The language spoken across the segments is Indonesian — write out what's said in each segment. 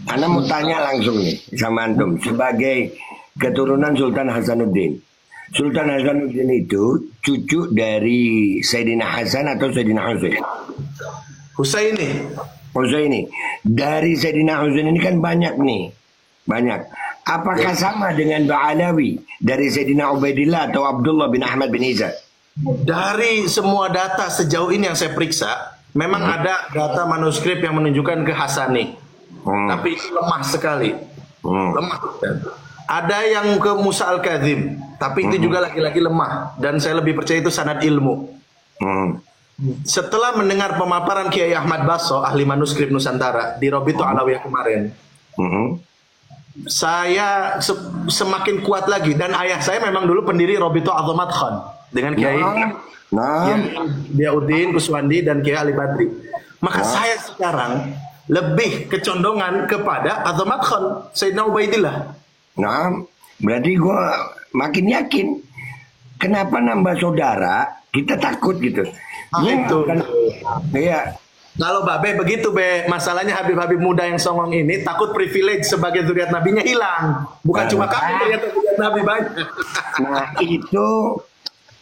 Ana mau tanya langsung nih sama antum sebagai keturunan Sultan Hasanuddin. Sultan Hasanuddin itu cucu dari Sayyidina Hasan atau Sayyidina Husain? Husaini. Husaini. Dari Sayyidina Husain ini kan banyak nih. Banyak. Apakah sama dengan Ba'alawi dari Sayyidina Ubaidillah atau Abdullah bin Ahmad bin Isa? Dari semua data sejauh ini yang saya periksa, memang ada data manuskrip yang menunjukkan ke Hasani. Tapi itu lemah sekali. Lemah. Ada yang ke Musa Al-Kadzim, tapi itu juga lagi-lagi lemah. Dan saya lebih percaya itu sanad ilmu. Setelah mendengar pemaparan Kiai Ahmad Basso, ahli manuskrip Nusantara, di Robitu Alawiyah kemarin, saya semakin kuat lagi. Dan ayah saya memang dulu pendiri Robitu Azamat Khan dengan Kiai Diauddin Kuswandi dan Kiai Ali Badri. Maka saya sekarang lebih kecondongan kepada Azamat Khan, Sayyidina Ubaidillah. Nah, berarti gue makin yakin. Kenapa nambah saudara kita takut gitu? Itu. Iya. Kalau Babe begitu Be, masalahnya Habib-Habib muda yang songong ini takut privilege sebagai zuriat nabinya hilang. Bukan cuma kamu ternyata zuriat nabi banyak. Nah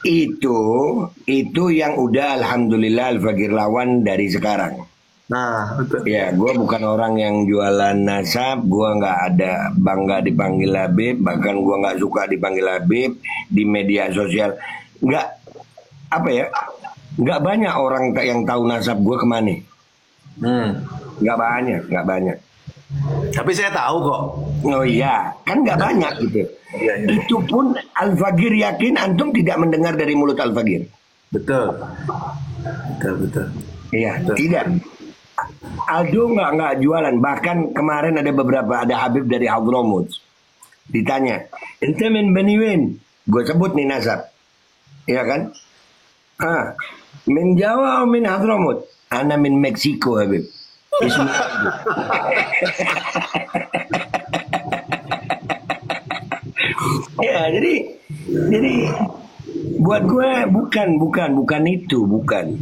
itu yang udah alhamdulillah Al-Fakir lawan dari sekarang. Nah, betul. Ya, gue bukan orang yang jualan nasab, gue nggak ada bangga dipanggil Habib, bahkan gue nggak suka dipanggil Habib di media sosial. Nggak banyak orang yang tahu nasab gue kemana. Nggak banyak. Tapi saya tahu kok. Oh iya, kan nggak banyak gitu. Iya. Itu pun Al-Fakir yakin antum tidak mendengar dari mulut Al-Fakir. Betul. Iya, tidak. Aldo nggak jualan. Bahkan kemarin ada Habib dari Hadramut. Ditanya, ente min Bani Wen? Gue sebut nih nasab. Iya kan? Min Jawa atau min Hadramut? Ana min Meksiko, Habib. Ya, jadi buat gue bukan itu,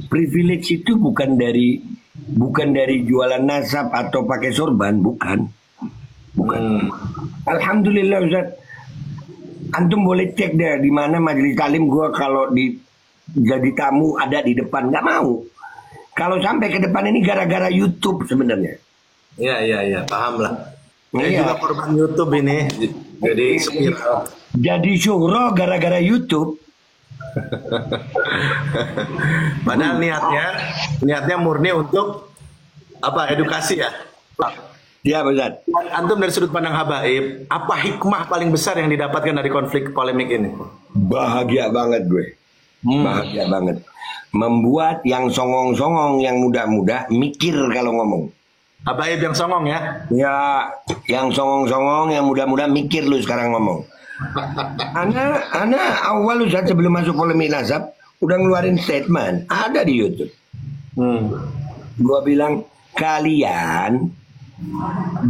privilege itu bukan dari jualan nasab atau pakai sorban, bukan. Alhamdulillah Ustaz, antum boleh cek deh di mana majelis talim gue kalau jadi tamu ada di depan, nggak mau. Kalau sampai ke depan ini gara-gara YouTube sebenarnya. Iya, paham lah. Saya juga korban YouTube ini, jadi spiral. Jadi syuhro gara-gara YouTube. Padahal niatnya murni untuk edukasi ya. Ya Ustaz. Antum dari sudut pandang habaib, apa hikmah paling besar yang didapatkan dari konflik polemik ini? Bahagia banget gue. Bahagia banget. Membuat yang songong-songong, yang muda-muda mikir kalau ngomong. Habaib yang songong ya? Ya, yang songong-songong, yang muda-muda mikir lu sekarang ngomong. Ana awal Ustaz sebelum masuk polemik nasab udah ngeluarin statement, ada di YouTube. Gua bilang, kalian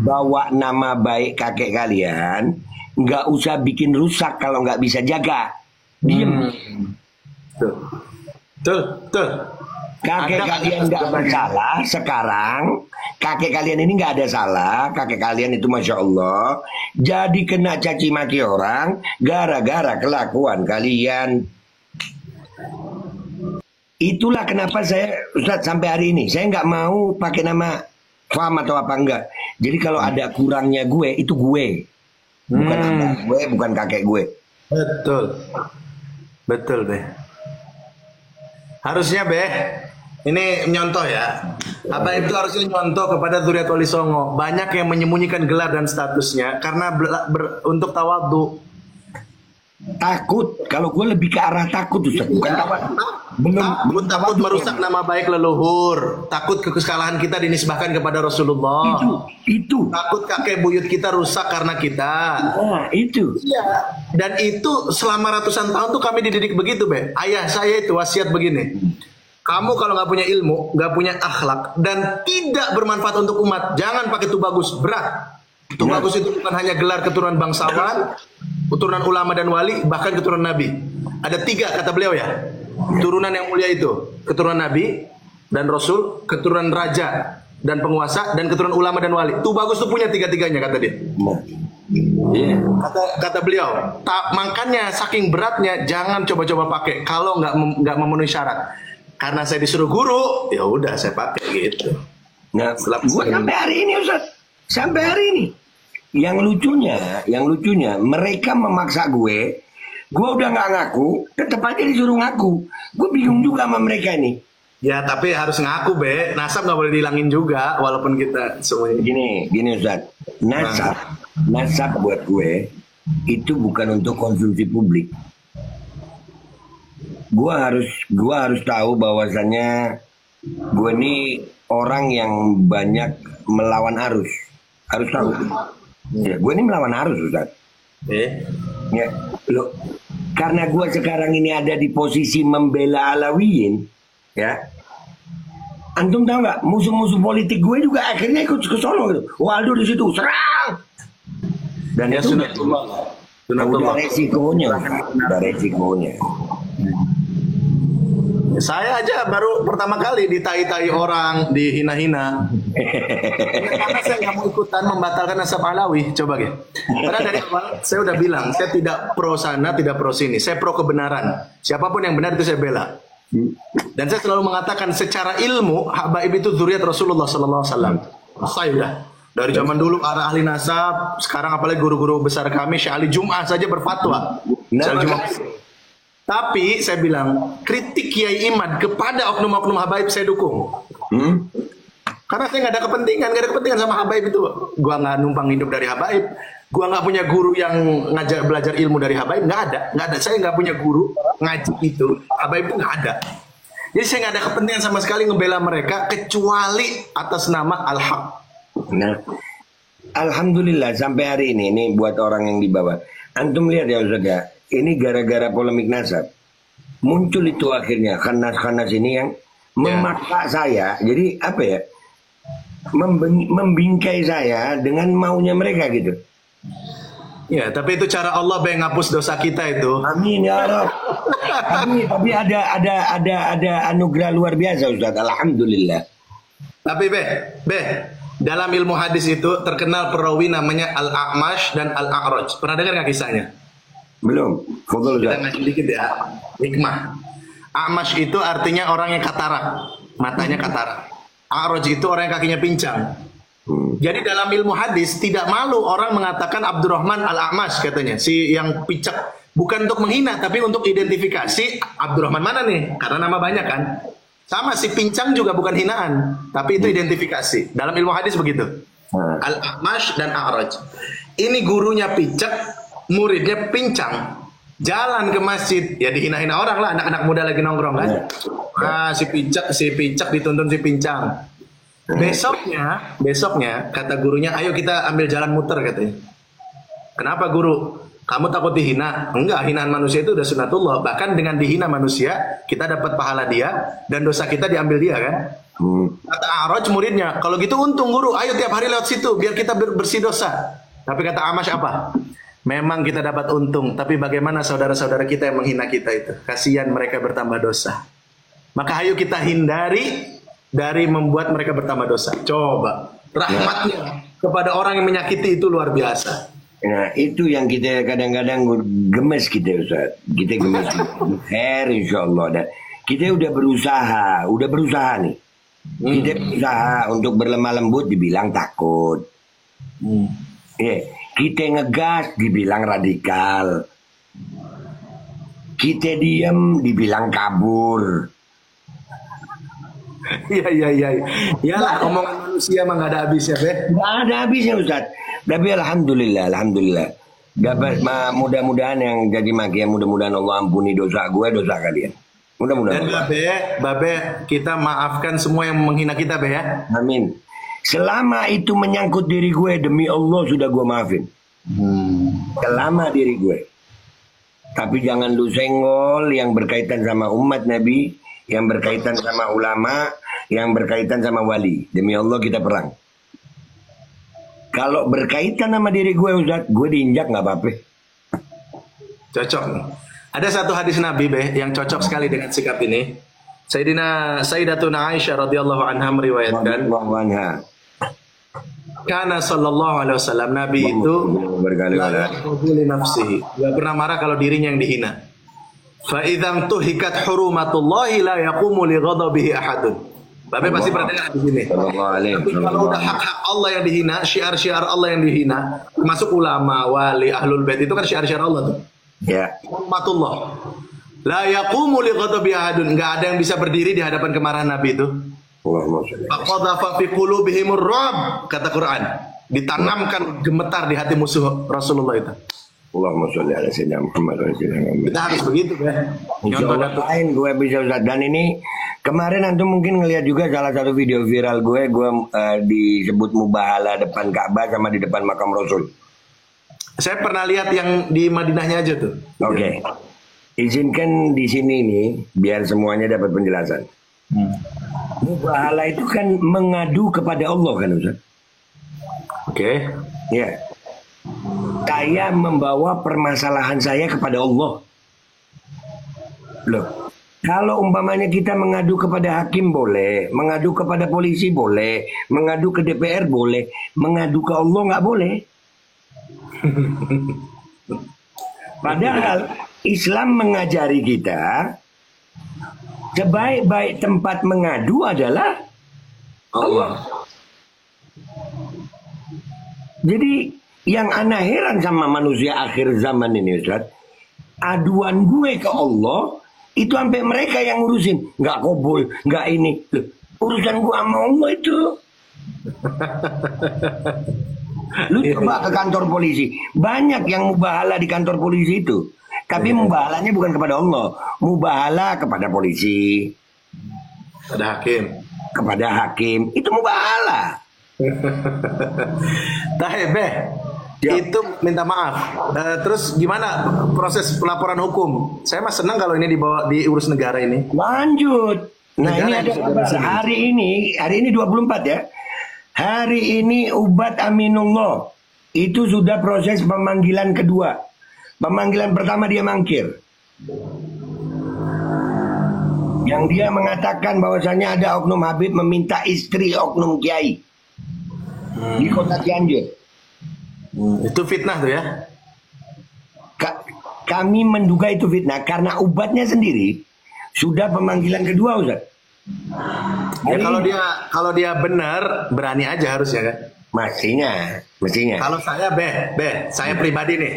bawa nama baik kakek kalian, nggak usah bikin rusak kalau nggak bisa jaga. Diem. Tuh. Kakek kalian nggak bersalah sekarang. Kakek kalian ini nggak ada salah. Kakek kalian itu masya Allah jadi kena caci maki orang gara-gara kelakuan kalian. Itulah kenapa saya Ustaz sampai hari ini saya nggak mau pakai nama Faham atau apa enggak. Jadi kalau ada kurangnya gue itu gue, bukan abang gue, bukan kakek gue. Betul deh. Harusnya ini nyontoh ya. Apa itu harusnya nyontoh kepada Zuriat Wali Songo. Banyak yang menyembunyikan gelar dan statusnya karena untuk tawadhu. Takut. Kalau gue lebih ke arah takut Ustaz, bukan tawadhu. Takut merusak nama baik leluhur. Takut kesalahan kita dinisbahkan kepada Rasulullah. Itu. Takut kakek buyut kita rusak karena kita. Itu. Iya. Dan itu selama ratusan tahun tuh kami dididik begitu, Ayah saya itu wasiat begini. Kamu kalau nggak punya ilmu, nggak punya akhlak, dan tidak bermanfaat untuk umat, jangan pakai tubagus, berat. Tubagus itu bukan hanya gelar keturunan bangsawan, keturunan ulama dan wali, bahkan keturunan nabi. Ada 3 kata beliau ya. Turunan yang mulia itu, keturunan nabi dan rasul, keturunan raja dan penguasa dan keturunan ulama dan wali. Tuh bagus tuh punya tiga-tiganya kata dia. Nah, Iya. Kata beliau, makanya saking beratnya jangan coba-coba pakai kalau nggak memenuhi syarat. Karena saya disuruh guru, ya udah saya pakai gitu. nah gue sampai hari ini Ustaz, sampai hari ini. Yang lucunya mereka memaksa gue udah nggak ngaku, tetap aja disuruh ngaku. Gue bingung juga sama mereka ini. Ya tapi harus ngaku be, nasab nggak boleh dihilangin juga walaupun kita semuanya. Gini Ustaz, nasab buat gue itu bukan untuk konsumsi publik. Gua harus tahu bahwasannya gue ini orang yang banyak melawan arus. Harus tahu. Ya, gue ini melawan arus Ustaz. Ya, lo, karena gue sekarang ini ada di posisi membela Alawiyin, ya. Antum tahu nggak, musuh-musuh politik gue juga akhirnya ikut ke sono gitu. Waldo di situ serang. Dan Ya, itu sunatullah. udah resikonya. Saya aja baru pertama kali ditai-tai orang, dihina-hina. Karena saya nggak mau ikutan membatalkan nasab Alawi. Coba gitu. Karena dari awal saya udah bilang, saya tidak pro sana, tidak pro sini. Saya pro kebenaran. Siapapun yang benar itu saya bela. Dan saya selalu mengatakan secara ilmu habaib itu zuriat Rasulullah Sallallahu Alaihi Wasallam. Saya udah dari zaman dulu arah ahli nasab, sekarang apalagi guru-guru besar kami, Syekh Ali Jum'ah saja berfatwa. Tapi saya bilang kritik Kiai Imad kepada oknum-oknum habaib saya dukung. Karena saya nggak ada kepentingan sama habaib itu. Gua nggak numpang hidup dari habaib. Gua nggak punya guru yang belajar ilmu dari habaib, nggak ada. Saya nggak punya guru ngaji itu. Habaib itu nggak ada. Jadi saya nggak ada kepentingan sama sekali ngebela mereka kecuali atas nama al-haq. Nah, alhamdulillah sampai hari ini buat orang yang di bawah. Antum lihat ya Ustaz ya, ini gara-gara polemik nasab muncul itu akhirnya khanas-khanas ini yang memaksa saya. Jadi apa ya? Membingkai saya dengan maunya mereka gitu. Ya, tapi itu cara Allah yang ngapus dosa kita itu. Amin ya Allah. tapi ada anugerah luar biasa Ustaz. Alhamdulillah. Tapi dalam ilmu hadis itu terkenal perawi namanya Al-A'mash dan Al-A'raj. Pernah dengar nggak kisahnya? Belum. Fadhol Kita Ustaz. ngasih dikit ya. Hikmah. A'mash itu artinya orang yang katarak, matanya katarak. A'raj itu orang yang kakinya pincang. Jadi dalam ilmu hadis tidak malu orang mengatakan Abdurrahman Al-A'mash katanya, si yang picak. Bukan untuk menghina tapi untuk identifikasi Abdurrahman mana nih? Karena nama banyak kan. Sama si pincang juga bukan hinaan, tapi itu identifikasi. Dalam ilmu hadis begitu. Al-A'mash dan A'raj. Ini gurunya picak, muridnya pincang. Jalan ke masjid, ya dihina-hina orang lah, anak-anak muda lagi nongkrong kan. Si picak dituntun si pincang. Besoknya kata gurunya, ayo kita ambil jalan muter katanya. Kenapa guru? Kamu takut dihina? Enggak, hinaan manusia itu udah sunatullah. Bahkan dengan dihina manusia, kita dapat pahala dia dan dosa kita diambil dia kan. Kata A'raj muridnya, kalau gitu untung guru, ayo tiap hari lewat situ biar kita bersih dosa. Tapi kata A'mash apa? Memang kita dapat untung, tapi bagaimana saudara-saudara kita yang menghina kita itu? Kasihan mereka bertambah dosa. Maka ayo kita hindari dari membuat mereka bertambah dosa. Coba, rahmatnya kepada orang yang menyakiti itu luar biasa. Nah itu yang kita kadang-kadang gemes kita Ustaz. Kita gemes insyaallah. Dan kita udah berusaha nih. Kita berusaha untuk berlemah lembut dibilang takut. Kita ngegas dibilang radikal. Kita diem dibilang kabur. Iya. Iyalah omongan manusia mah nggak ada habisnya, Be. Nggak ada habisnya Ustaz. Tapi alhamdulillah. Mudah-mudahan yang jadi makian, mudah-mudahan Allah ampuni dosa gue, dosa kalian. Mudah-mudahan. Dan Babe, kita maafkan semua yang menghina kita, Be ya. Amin. Selama itu menyangkut diri gue, demi Allah sudah gue maafin. Selama diri gue. Tapi jangan lu senggol yang berkaitan sama umat Nabi, yang berkaitan sama ulama, yang berkaitan sama wali. Demi Allah kita perang. Kalau berkaitan sama diri gue Ustaz, gue diinjak nggak apa-apa. Cocok nih. Ada satu hadis Nabi, Be, yang cocok sekali dengan sikap ini. Sayyidatuna Aisyah radhiyallahu anha meriwayatkan, karena sallallahu alaihi wasallam, Nabi itu berkali-kali nafsihi, enggak pernah marah kalau dirinya yang dihina. Fa idzam tuhikat hurumatullahi la yaqumu li ghadabihi ahadun. Bapak pasti perhatikan di sini. Tapi kalau udah hak-hak Allah yang dihina, syiar-syiar Allah yang dihina, termasuk ulama, wali, ahlul bait, itu kan syiar-syiar Allah tuh. Ya. Hurmatullah. La yaqumu li ghadabi ahadun. Enggak ada yang bisa berdiri di hadapan kemarahan Nabi itu. Faqadhafa fi qulubihimur ru'b, kata Quran. Ditanamkan gemetar di hati musuh Rasulullah itu. Allahumma sholli ala sayyidina Muhammad. Kita harus begitu ya. Contoh lain gue bisa Ustaz. Dan ini kemarin antum mungkin ngelihat juga salah satu video viral gue disebut mubahala depan Ka'bah sama di depan makam Rasul. Saya pernah lihat yang di Madinahnya aja tuh. Oke. Izinkan di sini nih biar semuanya dapat penjelasan. Mubahala itu kan mengadu kepada Allah kan Ustaz? Oke. Ya. Saya membawa permasalahan saya kepada Allah. Loh, kalau umpamanya kita mengadu kepada hakim boleh, mengadu kepada polisi boleh, mengadu ke DPR boleh, mengadu ke Allah nggak boleh. Padahal Islam mengajari kita sebaik-baik tempat mengadu adalah Allah. Jadi yang ana heran sama manusia akhir zaman ini Ustaz, aduan gue ke Allah itu sampai mereka yang ngurusin, nggak kobol, nggak ini. Loh, urusan gue sama Allah itu. Lu coba ke kantor polisi, banyak yang mubahala di kantor polisi itu. Tapi mubahalanya bukan kepada Allah, mubahala kepada polisi, kepada hakim, itu mubahala. Tahebe, itu minta maaf. Terus gimana proses pelaporan hukum? Saya mah senang kalau ini diurus negara ini. Lanjut. Nah, negara ini ada kabar hari ini 24 ya. Hari ini Ubat Aminullah itu sudah proses pemanggilan kedua. Pemanggilan pertama dia mangkir. Yang dia mengatakan bahwasanya ada oknum Habib meminta istri oknum Kiai di kota Cianjur. Itu fitnah tuh ya? Kami menduga itu fitnah karena Ubatnya sendiri sudah pemanggilan kedua Ustaz. Ya, kalau dia benar berani aja harusnya kan? Mestinya. Kalau saya saya pribadi nih.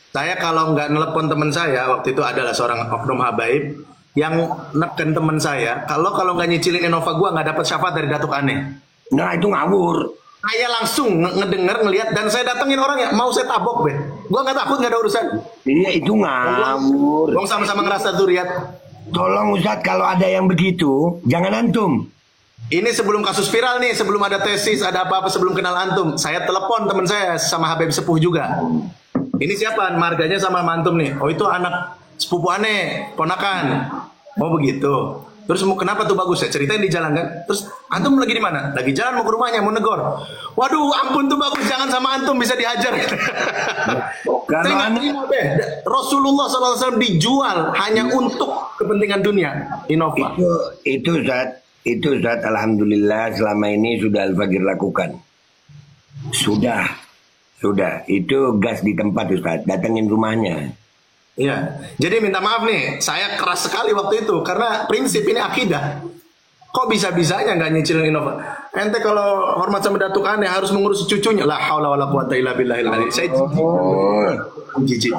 Saya kalau nggak nelpon teman saya waktu itu adalah seorang oknum habaib yang neken teman saya. Kalau nggak nyicilin Innova gua nggak dapat syafaat dari Datuk Aneh. Nah itu ngawur. Saya langsung ngedenger, ngelihat, dan saya datengin orangnya, mau saya tabok be. Gua nggak takut, nggak ada urusan. Iya itu ngawur. Gua sama-sama ngerasa duriat. Tolong Ustadz kalau ada yang begitu jangan antum. Ini sebelum kasus viral nih, sebelum ada tesis, ada apa-apa, sebelum kenal antum, saya telepon teman saya sama Habib Sepuh juga. Ini siapa? Marganya sama antum nih. Oh itu anak sepupu Aneh, ponakan. Oh begitu. Terus kenapa tuh bagus? Saya ceritain di jalan kan. Terus antum lagi di mana? Lagi jalan mau ke rumahnya, mau negor. Waduh, ampun tuh bagus, jangan sama antum bisa dihajar. Rasulullah SAW dijual hanya untuk kepentingan dunia. Innova. Itu Zat, alhamdulillah selama ini sudah Al-Fagir lakukan. Sudah. Itu gas di tempat Ustaz, datengin rumahnya. Iya, jadi minta maaf nih, saya keras sekali waktu itu karena prinsip ini akidah. Kok bisa-bisanya nggak nyicilin Innova? Ente kalau hormat sama Datuk Aneh harus mengurus cucunya. La haula wala quwata illa billahil ali. Saya jijik.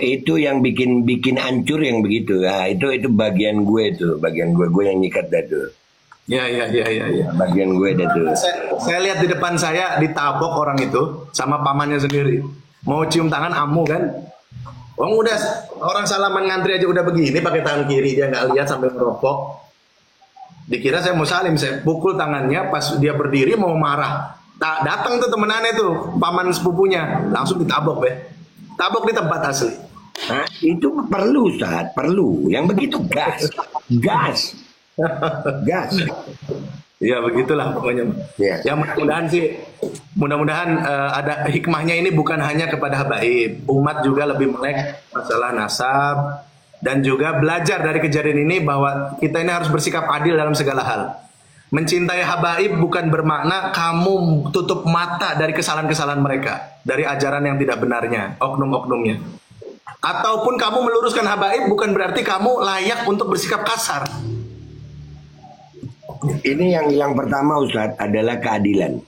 Itu yang bikin hancur yang begitu. Nah, itu bagian gue tuh, bagian gue yang nyikat dah tuh. Ya. Bagian gue dah tuh. Saya lihat di depan saya ditabok orang itu sama pamannya sendiri. Mau cium tangan amu kan? Udah orang salaman ngantri aja udah begini pakai tangan kiri, dia nggak lihat sambil ngerokok. Dikira saya mau salim, saya pukul tangannya pas dia berdiri mau marah. Datang tuh temenannya tuh paman sepupunya, langsung ditabok tabok di tempat asli. Nah, itu perlu Ustaz, perlu yang begitu gas. Ya begitulah pokoknya. Ya mudah-mudahan ada hikmahnya ini bukan hanya kepada habaib, umat juga lebih melek masalah nasab dan juga belajar dari kejadian ini bahwa kita ini harus bersikap adil dalam segala hal. Mencintai habaib bukan bermakna kamu tutup mata dari kesalahan-kesalahan mereka, dari ajaran yang tidak benarnya, oknum-oknumnya. Ataupun kamu meluruskan habaib bukan berarti kamu layak untuk bersikap kasar. Ini yang hilang pertama Ustadz adalah keadilan.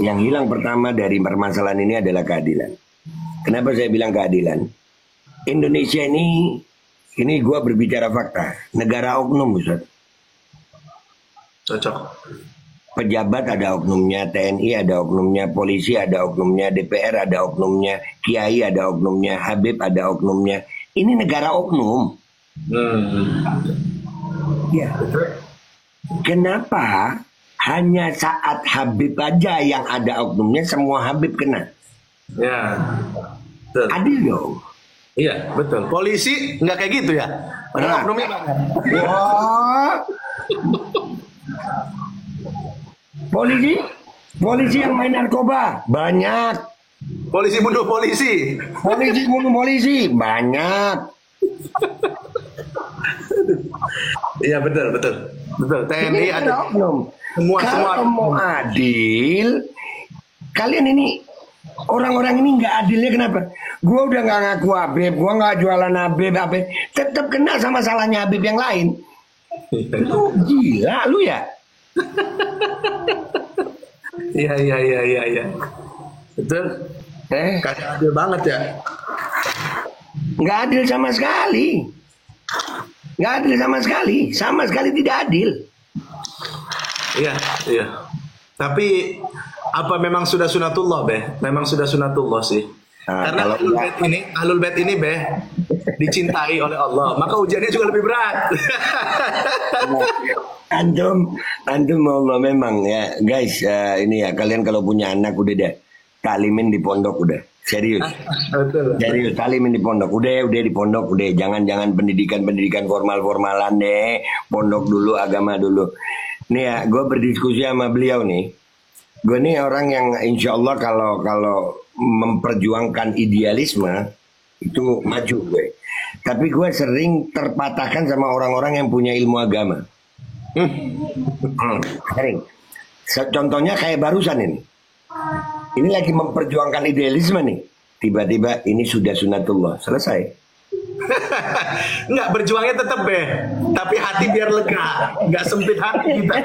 Yang hilang pertama dari permasalahan ini adalah keadilan. Kenapa saya bilang keadilan? Indonesia ini gue berbicara fakta, negara oknum Ustaz. Cocok. Pejabat ada oknumnya, TNI ada oknumnya, polisi ada oknumnya, DPR ada oknumnya, kiai ada oknumnya, Habib ada oknumnya. Ini negara oknum. Ya. Kenapa hanya saat Habib aja yang ada oknumnya semua Habib kena? Ya. Betul. Adil dong. Iya, betul. Polisi nggak kayak gitu ya. Padahal oknumnya banyak. Wah. Polisi yang main narkoba banyak. Polisi bunuh polisi. Polisi bunuh polisi banyak. Iya, betul. TNI Ini ada oknum. semua. Kalau mau adil, kalian ini orang-orang ini nggak adilnya kenapa? Gue udah nggak ngaku Habib, gue nggak jualan Habib, tetap kena sama salahnya Habib yang lain. Lu gila lu ya? Iya. Betul. Kagak adil banget ya. Nggak adil sama sekali. Nggak adil sama sekali tidak adil. Iya. Tapi apa memang sudah sunatullah, Beh? Memang sudah sunatullah sih. Karena Ahlul Bait ini, Beh, dicintai oleh Allah, maka ujiannya juga lebih berat. Antum Allah memang ya, guys. Ini ya kalian kalau punya anak udah deh talimin di pondok udah. Serius. Serius talimin di pondok. Udah di pondok udah. Jangan pendidikan formalan deh. Pondok dulu, agama dulu. Nih ya, gue berdiskusi sama beliau nih. Gue nih orang yang insya Allah kalau memperjuangkan idealisme itu maju gue. Tapi gue sering terpatahkan sama orang-orang yang punya ilmu agama. Sering. Contohnya kayak barusan ini. Ini lagi memperjuangkan idealisme nih. Tiba-tiba ini sudah sunatullah. Selesai. Enggak, berjuangnya tetap, Beh. Tapi hati biar lega. Enggak sempit hati kita.